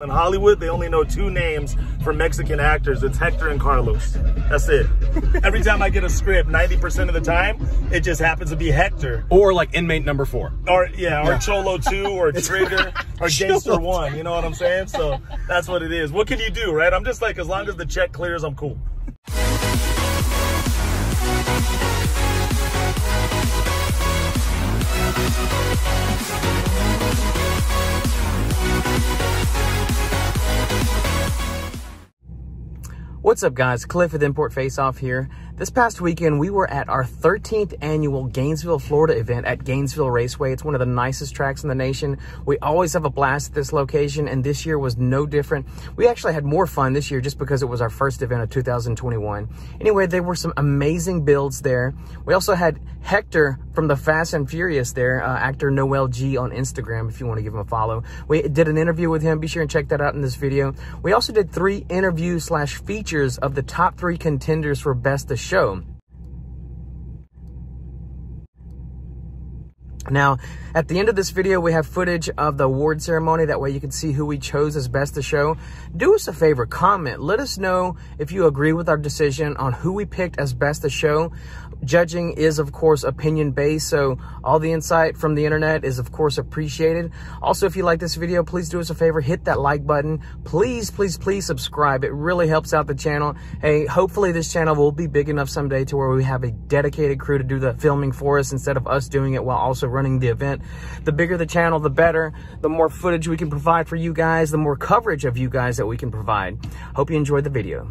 In Hollywood, they only know two names for Mexican actors. It's Hector and Carlos. That's it. Every time I get a script, 90% of the time, it just happens to be Hector. Or like inmate number 4. Or or Cholo 2, or Trigger, or Gangster 1. You know what I'm saying? So that's what it is. What can you do, right? I'm just like, as long as the check clears, I'm cool. What's up, guys? Cliff with Import Face Off here. This past weekend, we were at our 13th annual Gainesville, Florida event at Gainesville Raceway. It's one of the nicest tracks in the nation. We always have a blast at this location, and this year was no different. We actually had more fun this year just because it was our first event of 2021. Anyway, there were some amazing builds there. We also had Hector from the Fast and Furious there, actor Noel G on Instagram, if you want to give him a follow. We did an interview with him. Be sure and check that out in this video. We also did 3 interviews / features of the top 3 contenders for Best of Show. Now, at the end of this video, we have footage of the award ceremony. That way you can see who we chose as Best of Show. Do us a favor, comment. Let us know if you agree with our decision on who we picked as Best of Show. Judging is, of course, opinion-based, so all the insight from the internet is, of course, appreciated. Also, if you like this video, please do us a favor, hit that like button. Please, please, please subscribe. It really helps out the channel. Hey, hopefully this channel will be big enough someday to where we have a dedicated crew to do the filming for us instead of us doing it while also running the event. The bigger the channel, the better. The more footage we can provide for you guys, the more coverage of you guys that we can provide. Hope you enjoyed the video.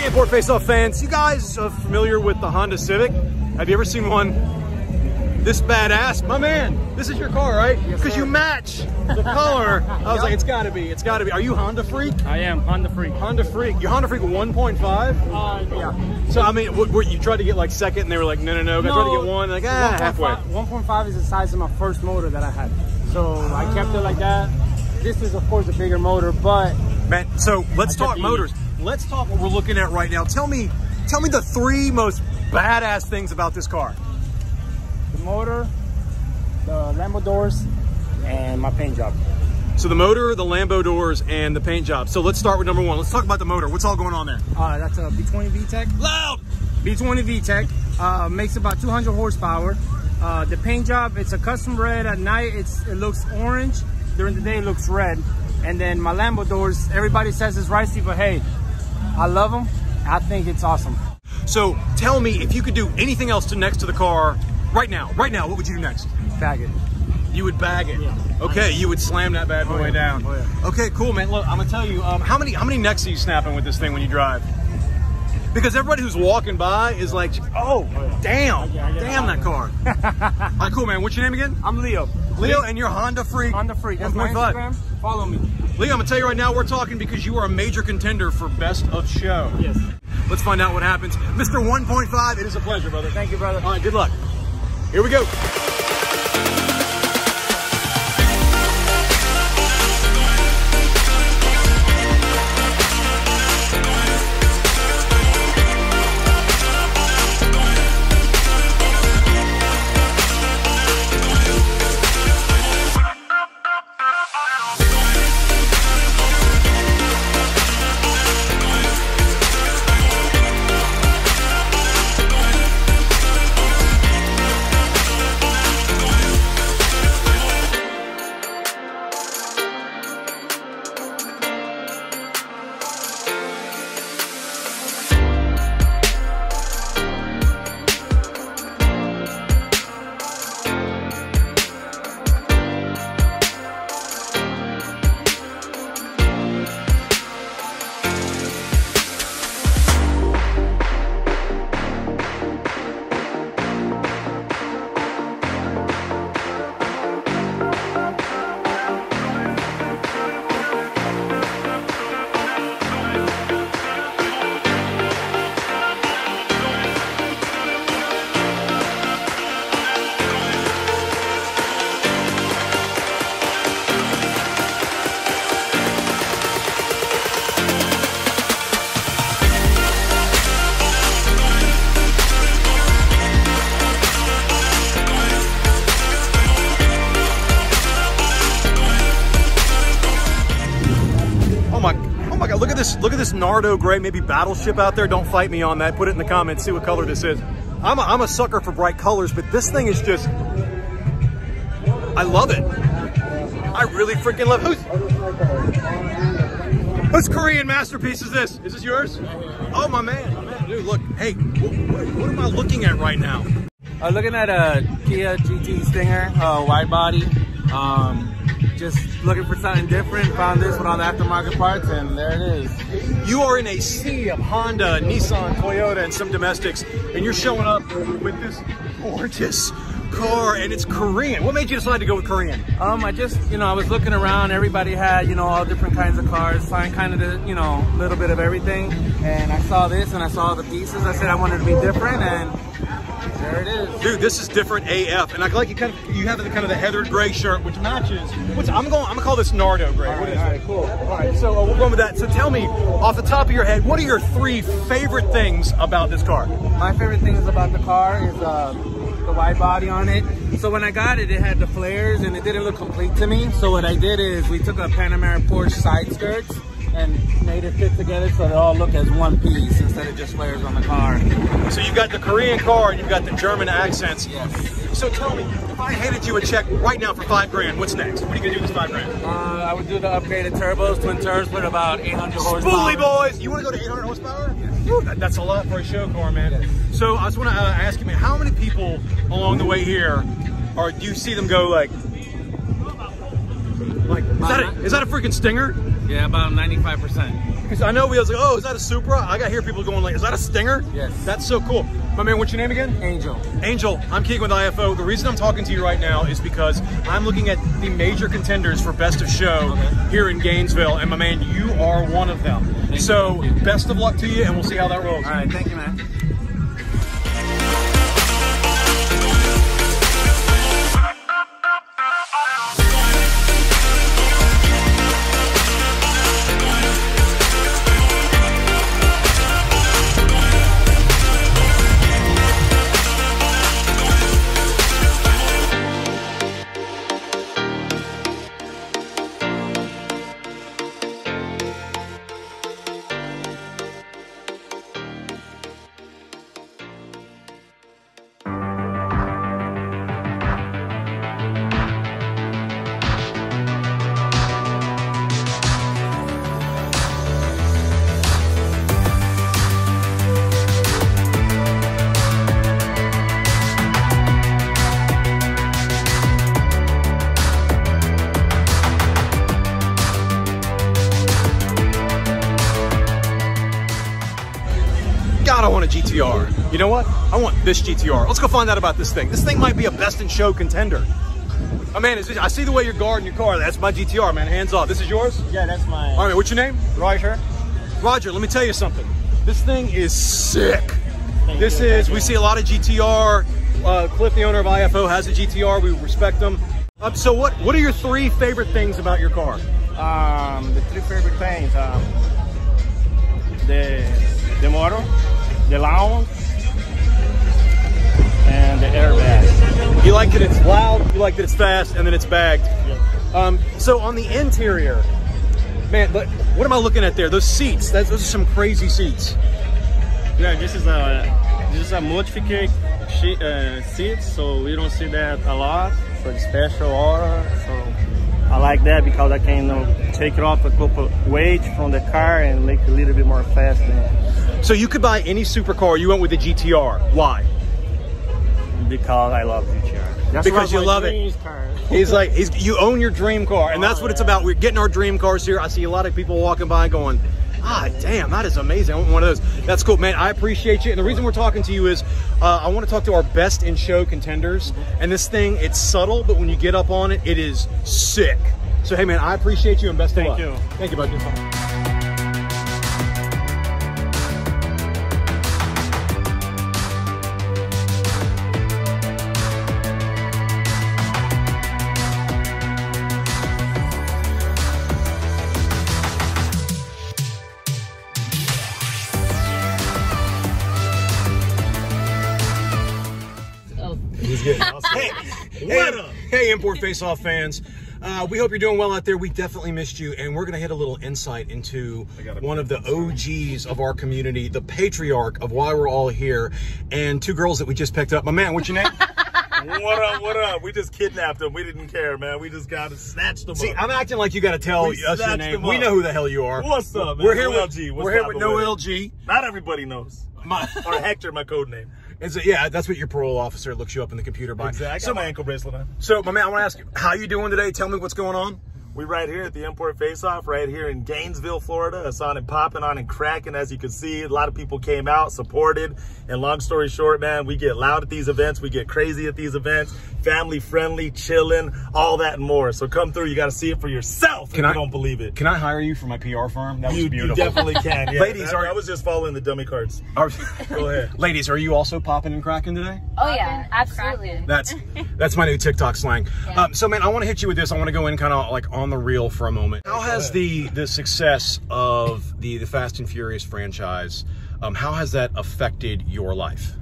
Import Face Off fans, you guys are familiar with the Honda Civic? Have you ever seen one this badass? My man, this is your car, right? Because yes, you match the color. I was like, it's gotta be. Are you Honda freak? I am Honda freak. Honda freak. You're Honda freak 1.5? Yeah. So I mean, what you tried to get like second, and they were like, no. I tried to get one, like halfway. 1.5 is the size of my first motor that I had, so I kept it like that. This is of course a bigger motor, but man. So let's talk motors. Let's talk what we're looking at right now. Tell me the 3 most badass things about this car. The motor, the Lambo doors, and my paint job. So the motor, the Lambo doors, and the paint job. So let's start with number 1. Let's talk about the motor. What's all going on there? That's a B20 VTEC. Loud! B20 VTEC, makes about 200 horsepower. The paint job, it's a custom red. At night, it looks orange. During the day, it looks red. And then my Lambo doors, everybody says it's ricey, but hey, I love them. I think it's awesome. So tell me, if you could do anything else next to the car right now, what would you do next? Bag it. You would bag it. Yeah. Okay, you would slam that bad boy down. Oh, yeah. Okay, cool, man. Look, I'm gonna tell you, how many necks are you snapping with this thing when you drive? Because everybody who's walking by is like, oh, damn, damn that car. All right, cool, man. What's your name again? I'm Leo. Leo, and you're Honda freak. Honda freak. That's my Instagram. Follow me. Leo, I'm gonna tell you right now, we're talking because you are a major contender for Best of Show. Yes. Let's find out what happens. Mr. 1.5, it is a pleasure, brother. Thank you, brother. All right, good luck. Here we go. this Nardo gray, maybe Battleship out there. Don't fight me on that. Put it in the comments. See what color this is. I'm a sucker for bright colors, but this thing is just, I love it. I really freaking love it. Whose Korean masterpiece is this? Is this yours? Oh, my man. Dude, look. Hey, what am I looking at right now? Looking at a Kia GT Stinger, wide body. Just looking for something different. Found this with all the aftermarket parts, and there it is. You are in a sea of Honda, Nissan, Toyota, and some domestics, and you're showing up with this gorgeous car, and it's Korean. What made you decide to go with Korean? I just, I was looking around. Everybody had, all different kinds of cars. Find kind of the, little bit of everything. And I saw this, and I saw the pieces. I said I wanted to be different, and there it is. Dude, this is different AF, and I like you have the kind of the heathered gray shirt, which matches. I'm gonna call this Nardo gray. What is it? All right, cool. All right, so we're going with that. So tell me, off the top of your head, what are your 3 favorite things about this car? My favorite things about the car is the wide body on it. So when I got it, it had the flares, and it didn't look complete to me. So what I did is we took a Panamera Porsche side skirts and made it fit together so they all look as one piece instead of just flares on the car. So you've got the Korean car and you've got the German accents. Yes. So tell me, if I handed you a check right now for $5 grand, what's next? What are you gonna do with this $5 grand? I would do the upgraded turbos, twin turbos with about 800 horsepower. Spoolie boys! You wanna go to 800 horsepower? Yes. Woo, that's a lot for a show car, man. Yes. So I just wanna ask you, man, how many people along the way here do you see them go like is that a freaking Stinger? Yeah, about 95%. Because I know we was like, oh, is that a Supra? I got here people going like, is that a Stinger? Yes. That's so cool. My man, what's your name again? Angel. Angel, I'm Keegan with IFO. The reason I'm talking to you right now is because I'm looking at the major contenders for Best of Show here in Gainesville, and my man, you are one of them. So best of luck to you, and we'll see how that rolls. All right, thank you, man. I want a GTR. You know what? I want this GTR. Let's go find out about this thing. This thing might be a best in show contender. Oh man, I see the way you're guarding your car. That's my GTR, man. Hands off. This is yours? Yeah, that's mine. All right, what's your name? Roger. Roger, let me tell you something. This thing is sick. We see a lot of GTR. Cliff, the owner of IFO, has a GTR. We respect them. So what are your 3 favorite things about your car? The 3 favorite things. The motor, the lounge, and the airbag. You like that it's loud, you like that it's fast, and then it's bagged. Yes. So on the interior, man, but what am I looking at there? Those seats, those are some crazy seats. Yeah, this is a modified seat, so we don't see that a lot. So it's special order. So I like that because I can take it off a couple weight from the car and make it a little bit more fast. So you could buy any supercar. You went with the GTR. Why? Because I love GTR. That's because you love it. He's like, you own your dream car, and that's what it's about. We're getting our dream cars here. I see a lot of people walking by going, ah, damn, that is amazing. I want one of those. That's cool, man. I appreciate you. And the reason we're talking to you is I want to talk to our best in show contenders. And this thing, it's subtle, but when you get up on it, it is sick. So, hey, man, I appreciate you and best of luck. Thank you. Thank you, bud. He's getting awesome. Hey, Hey, Import Face Off fans. We hope you're doing well out there. We definitely missed you, and we're going to hit a little insight into one of the OGs of our community, the patriarch of why we're all here, and two girls that we just picked up. My man, what's your name? What up, what up? We just kidnapped them. We didn't care, man. We just got to snatch them up. See, I'm acting like you got to tell us your name. We know who the hell you are. What's up, man? We're here No with LG. we're here with No LG. Not everybody knows. Or Hector, my code name. And so, yeah, that's what your parole officer looks you up in the computer by. Exactly. I got my ankle bracelet on. So, my man, I want to ask you, how you doing today? Tell me what's going on. We right here at the Import Face-Off, right here in Gainesville, Florida. It's on and popping, on and cracking, as you can see. A lot of people came out, supported. And long story short, man, we get loud at these events. We get crazy at these events. Family friendly, chilling, all that and more. So come through. You got to see it for yourself if you don't believe it. Can I hire you for my PR firm? That was beautiful. You definitely can. Yeah, Ladies, I was just following the dummy cards. Go ahead. Ladies, are you also popping and cracking today? Oh yeah, absolutely. That's my new TikTok slang. Yeah. So man, I want to hit you with this. I want to go in kind of like on the reel for a moment. How has the success of the Fast and Furious franchise, how has that affected your life?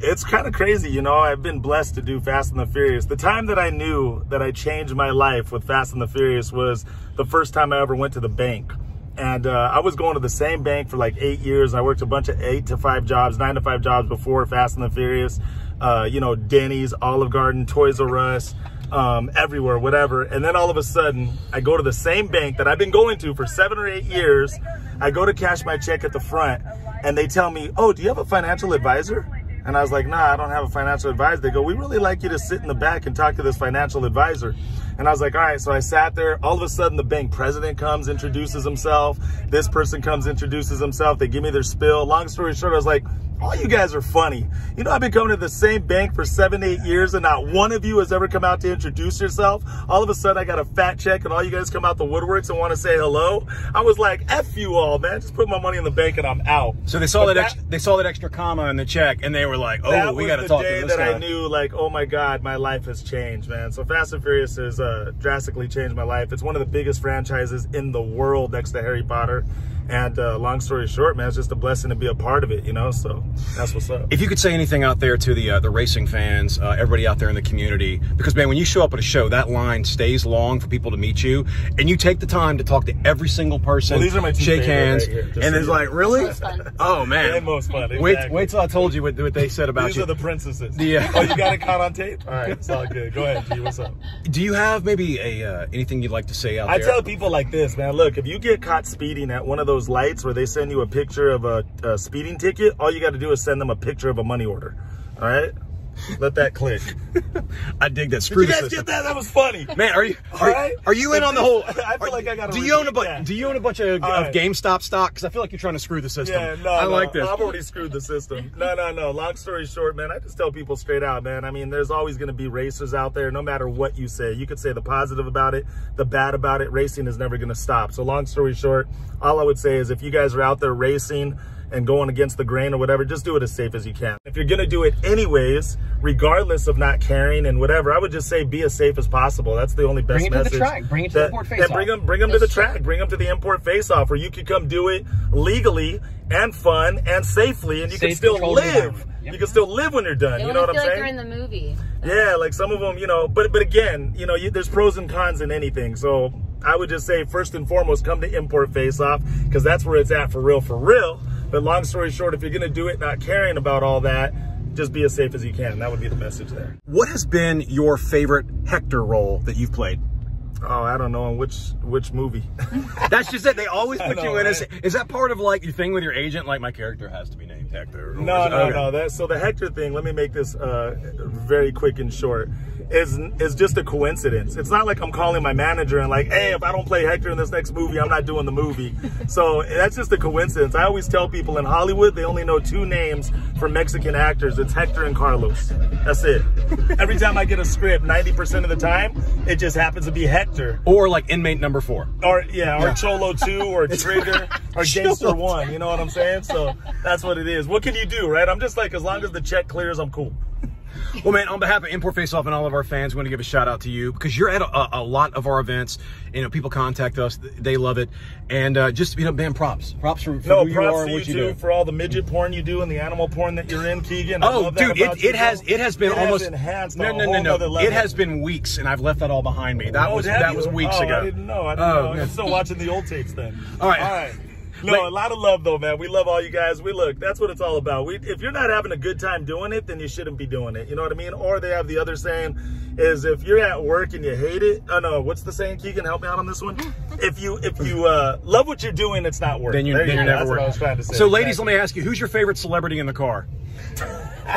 It's kind of crazy, you know. I've been blessed to do Fast and the Furious. The time that I knew that I changed my life with Fast and the Furious was the first time I ever went to the bank. And I was going to the same bank for like 8 years. I worked a bunch of 8 to 5 jobs, 9 to 5 jobs before Fast and the Furious. You know, Denny's, Olive Garden, Toys R Us, everywhere, whatever. And then all of a sudden, I go to the same bank that I've been going to for 7 or 8 years. I go to cash my check at the front, and they tell me, "Oh, do you have a financial advisor?" And I was like, "Nah, I don't have a financial advisor." They go, "We really like you to sit in the back and talk to this financial advisor." And I was like, all right. So I sat there. All of a sudden, the bank president comes, introduces himself. This person comes, introduces himself. They give me their spill. Long story short, I was like, all you guys are funny. You know, I've been coming to the same bank for 7, 8 years, and not one of you has ever come out to introduce yourself. All of a sudden, I got a fat check, and all you guys come out the woodworks and want to say hello. I was like, F you all, man. Just put my money in the bank, and I'm out. So they saw they saw that extra comma in the check, and they were like, oh, we got to talk to this guy. That was the day that I knew, like, oh my God, my life has changed, man. So Fast and Furious has drastically changed my life. It's one of the biggest franchises in the world next to Harry Potter. And long story short, man, it's just a blessing to be a part of it, you know? So that's what's up. If you could say anything out there to the racing fans, everybody out there in the community, because, man, when you show up at a show, that line stays long for people to meet you, and you take the time to talk to every single person, well, these are my two shake hands, right here, and it's like, really? Oh, man. And most fun, exactly. Wait till I told you what they said about you. These are the princesses. Yeah. Oh, you got it caught on tape? All right, it's all good. Go ahead, G, what's up? Do you have maybe anything you'd like to say out there? I tell people like this, man. Look, if you get caught speeding at one of those lights where they send you a picture of a speeding ticket, all you got to do is send them a picture of a money order. All right? Let that click. I dig that. Screw Did you guys get that? That was funny. Man, are you in on the whole? I feel like I got to. Do you own a bunch of GameStop stock? Because I feel like you're trying to screw the system. Yeah, no, I like this. I've already screwed the system. No. Long story short, man, I just tell people straight out, man. I mean, there's always going to be racers out there, no matter what you say. You could say the positive about it, the bad about it. Racing is never going to stop. So long story short, all I would say is if you guys are out there racing and going against the grain or whatever, just do it as safe as you can. If you're gonna do it anyways, regardless of not caring and whatever, I would just say be as safe as possible. That's the only best message. Bring it to the track. Bring it to the Import Face-Off. Bring them to the track. Bring them to the Import Face-Off, where you can come do it legally and fun and safely, and you can still live. Yep. You can still live when you're done. You know what I'm saying? Like you're in the movie. Yeah, like some of them, you know. But again, you know, there's pros and cons in anything. So I would just say first and foremost, come to Import Face-Off, because that's where it's at for real. But long story short, if you're going to do it not caring about all that, just be as safe as you can. That would be the message there. What has been your favorite Hector role that you've played? Oh, I don't know. In which movie? That's just it. They always put you in. Is that part of like your thing with your agent? Like, my character has to be named Hector? No. So the Hector thing, let me make this very quick and short, is just a coincidence. It's not like I'm calling my manager and like, hey, if I don't play Hector in this next movie, I'm not doing the movie. So that's just a coincidence. I always tell people in Hollywood, they only know 2 names for Mexican actors. It's Hector and Carlos. That's it. Every time I get a script, 90% of the time, it just happens to be Hector. Or like Inmate Number 4. Or Cholo 2 or Trigger or Gangster 1. You know what I'm saying? So that's what it is. What can you do, right? I'm just like, as long as the check clears, I'm cool. Well, man, on behalf of Import Face Off and all of our fans, we want to give a shout out to you because you're at a lot of our events. You know, people contact us, they love it, and just man, props for who you are and what you do. For all the midget porn you do and the animal porn that you're in, Keegan. Oh, dude, it has been almost enhanced. No. It has been weeks, and I've left that all behind me. That was weeks ago. I didn't know. I'm still watching the old tapes then. All right. No, a lot of love though, man. We love all you guys. That's what it's all about. If you're not having a good time doing it, then you shouldn't be doing it. You know what I mean? Or they have the other saying is if you're at work and you hate it. Oh no, what's the saying? Keegan, help me out on this one. If you love what you're doing, it's not work. Then you're never That's work. what I was trying to say. So, ladies, let me ask you, who's your favorite celebrity in the car?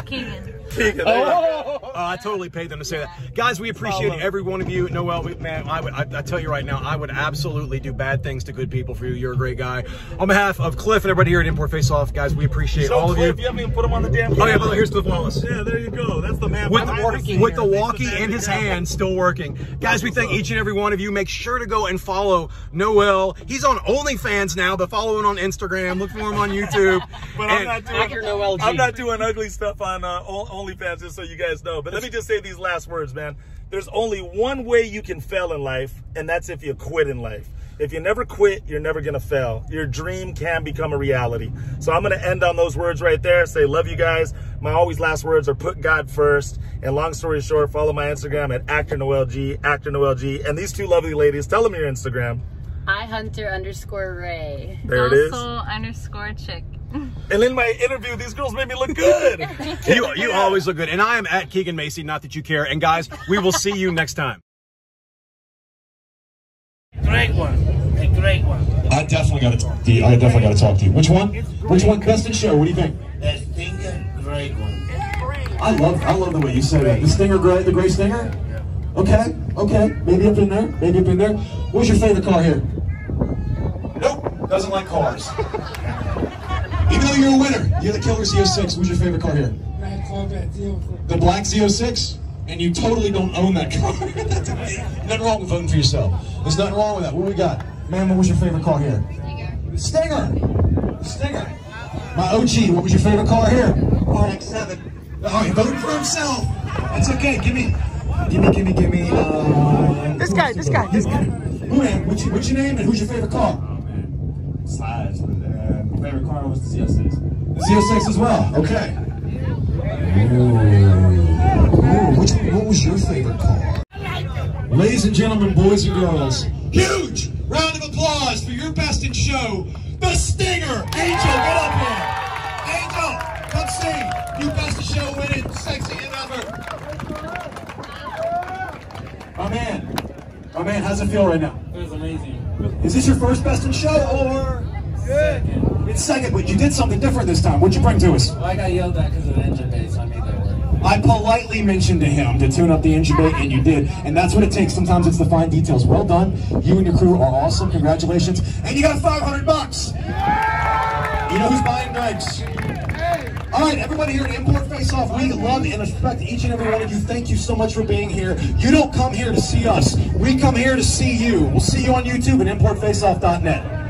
Keegan. I totally paid them to say that. Guys, we appreciate every one of you. Noel, man, I tell you right now, I would absolutely do bad things to good people for you. You're a great guy. On behalf of Cliff and everybody here at Import Face Off, guys, we appreciate all of Cliff, you. You haven't even put him on the damn camera. Oh, yeah, but here's Cliff Wallace. Yeah, there you go. That's the man. With the walkie in his hand, still working. Guys, we thank each and every one of you. Make sure to go and follow Noel. He's on OnlyFans now, but follow him on Instagram. Look for him on YouTube. But I'm not doing ugly stuff on OnlyFans, just so you guys know. But let me just say these last words, man. There's only one way you can fail in life, and that's if you quit in life. If you never quit, you're never going to fail. Your dream can become a reality. So I'm going to end on those words right there. Say, love you guys. My always last words are put God first. And long story short, follow my Instagram at ActorNoelG, ActorNoelG. And these two lovely ladies, tell them your Instagram. iHunter_Ray. There it is. _chick. And in my interview, these girls made me look good. You always look good. And I am at Keegan Macy, not that you care. And guys, we will see you next time. Great one. A great one. I definitely got to talk to you. Which one? Which one? Best in show. What do you think? The Stinger, great one. I love the way you say that. The Stinger, the gray Stinger. Okay. Maybe up in there. What's your favorite car here? Nope. Doesn't like cars. Even though you're a winner, you're the killer Z06. What's your favorite car here? Black Corvette Z06. The black Z06? And you totally don't own that car. Nothing wrong with voting for yourself. There's nothing wrong with that. What we got? Man, what was your favorite car here? Stinger. My OG, what was your favorite car here? RX-7. Oh, he voted for himself. That's okay. Give me. This guy. Who, man? What's your name and who's your favorite car? Size, but my favorite car was the Z06. The Z06 as well. Okay. What was your favorite car? Ladies and gentlemen, boys and girls, huge round of applause for your best in show, the Stinger. Angel, get up here. Angel, come see. You best in show winning, sexy and ever. My man, how's it feel right now? It was amazing. Is this your first best in show or? Second. It's second, but you did something different this time. What'd you bring to us? Well, I got yelled at because of the engine bay, so I made that work. I politely mentioned to him to tune up the engine bay, and you did. And that's what it takes. Sometimes it's the fine details. Well done. You and your crew are awesome. Congratulations. And you got $500. You know who's buying drinks? All right, everybody here at Import Face Off, we love and respect each and every one of you. Thank you so much for being here. You don't come here to see us. We come here to see you. We'll see you on YouTube at importfaceoff.net.